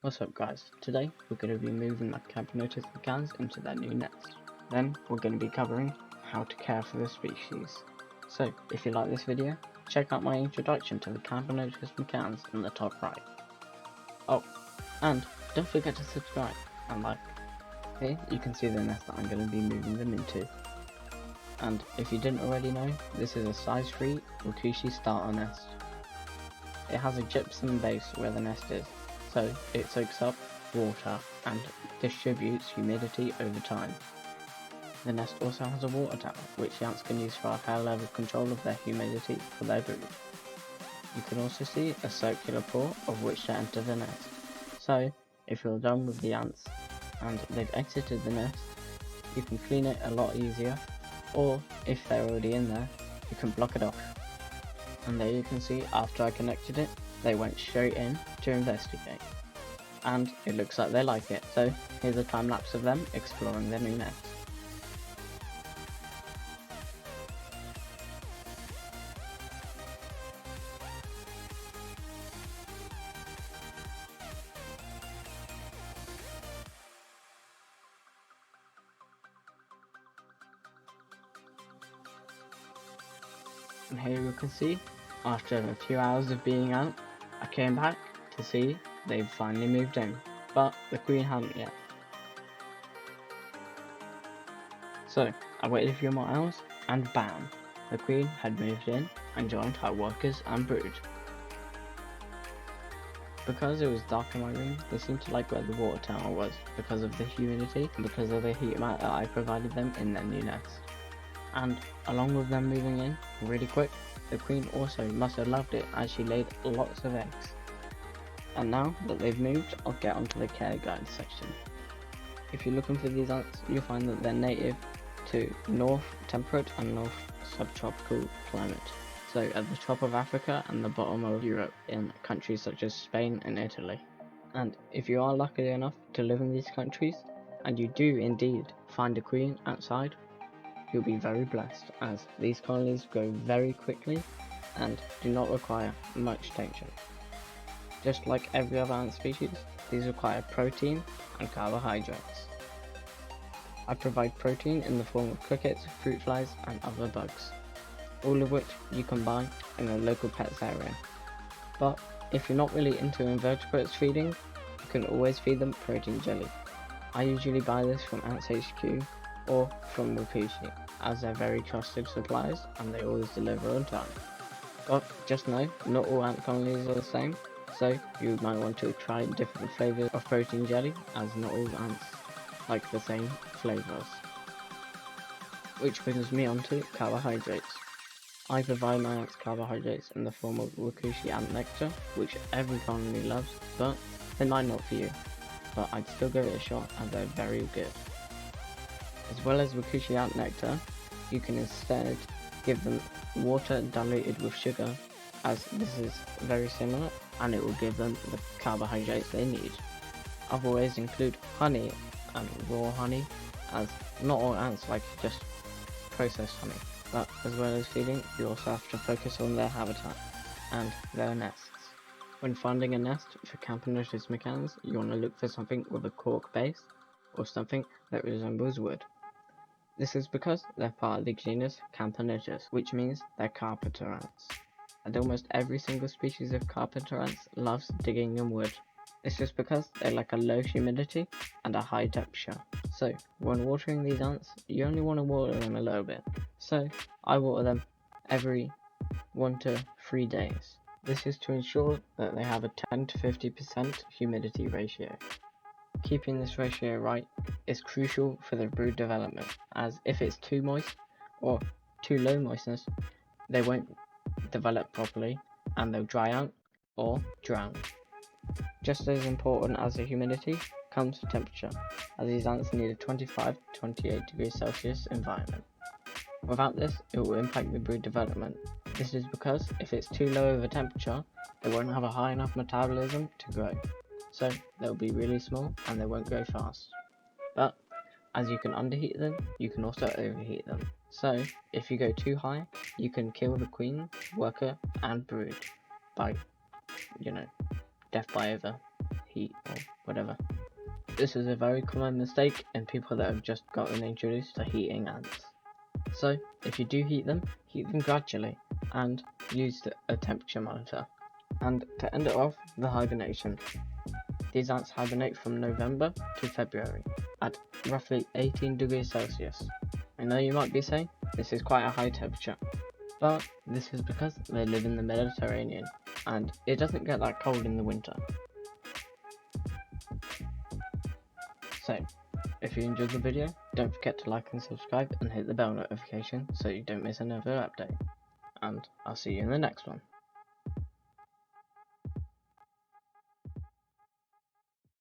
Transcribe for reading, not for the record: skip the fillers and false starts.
What's up guys, today we're going to be moving the camponotus micans into their new nest. Then we're going to be covering how to care for the species. So if you like this video, check out my introduction to the camponotus micans in the top right. Oh, and don't forget to subscribe and like. Here you can see the nest that I'm going to be moving them into. And if you didn't already know, this is a size 3 Wakushi starter nest. It has a gypsum base where the nest is, so it soaks up water and distributes humidity over time. The nest also has a water tower, which the ants can use for high level control of their humidity for their brood. You can also see a circular port of which to enter the nest. So, if you're done with the ants and they've exited the nest, you can clean it a lot easier, or if they're already in there, you can block it off. And there you can see, after I connected it, they went straight in to investigate. And it looks like they like it, so here's a time lapse of them exploring their new nest. And here you can see, after a few hours of being out, I came back to see they've finally moved in, but the queen hadn't yet. So I waited a few more hours, and bam, the queen had moved in and joined her workers and brood. Because it was dark in my room, they seemed to like where the water tower was because of the humidity and because of the heat amount that I provided them in their new nest. And along with them moving in really quick, the queen also must have loved it as she laid lots of eggs. And now that they've moved, I'll get onto the care guide section. If you're looking for these ants, you'll find that they're native to North Temperate and North Subtropical climate. So at the top of Africa and the bottom of Europe in countries such as Spain and Italy. And if you are lucky enough to live in these countries, and you do indeed find a queen outside, you'll be very blessed, as these colonies grow very quickly and do not require much attention. Just like every other ant species, these require protein and carbohydrates. I provide protein in the form of crickets, fruit flies and other bugs, all of which you can buy in a local pets area. But if you're not really into invertebrates feeding, you can always feed them protein jelly. I usually buy this from Ants HQ or from Wakushi, as they're very trusted suppliers and they always deliver on time. But just know, not all ant colonies are the same, so you might want to try different flavours of protein jelly, as not all ants like the same flavours. Which brings me on to carbohydrates. I provide my ants carbohydrates in the form of Wakushi ant nectar, which every colony loves, but they might not for you. But I'd still give it a shot, as they're very good. As well as Wakushi ant nectar, you can instead give them water diluted with sugar, as this is very similar and it will give them the carbohydrates they need. Other ways include honey and raw honey, as not all ants like just processed honey. But as well as feeding, you also have to focus on their habitat and their nests. When finding a nest for camponotus micans, you want to look for something with a cork base or something that resembles wood. This is because they're part of the genus Camponotus, which means they're carpenter ants. And almost every single species of carpenter ants loves digging in wood. It's just because they like a low humidity and a high temperature. So when watering these ants, you only want to water them a little bit. So I water them every 1 to 3 days. This is to ensure that they have a 10 to 50% humidity ratio. Keeping this ratio right is crucial for the brood development, as if it's too moist or too low moistness, they won't develop properly and they'll dry out or drown. Just as important as the humidity comes the temperature, as these ants need a 25 to 28 degrees Celsius environment. Without this, it will impact the brood development. This is because if it's too low of a temperature, they won't have a high enough metabolism to grow. So they'll be really small and they won't grow fast. But as you can underheat them, you can also overheat them. So if you go too high, you can kill the queen, worker and brood by, death by overheat. heat or whatever. This is a very common mistake in people that have just gotten introduced to heating ants. So, if you do heat them gradually and use a temperature monitor. And to end it off, the hibernation. These ants hibernate from November to February at roughly 18 degrees Celsius. I know you might be saying this is quite a high temperature, but this is because they live in the Mediterranean and it doesn't get that cold in the winter. So, if you enjoyed the video, don't forget to like and subscribe and hit the bell notification so you don't miss another update. And I'll see you in the next one.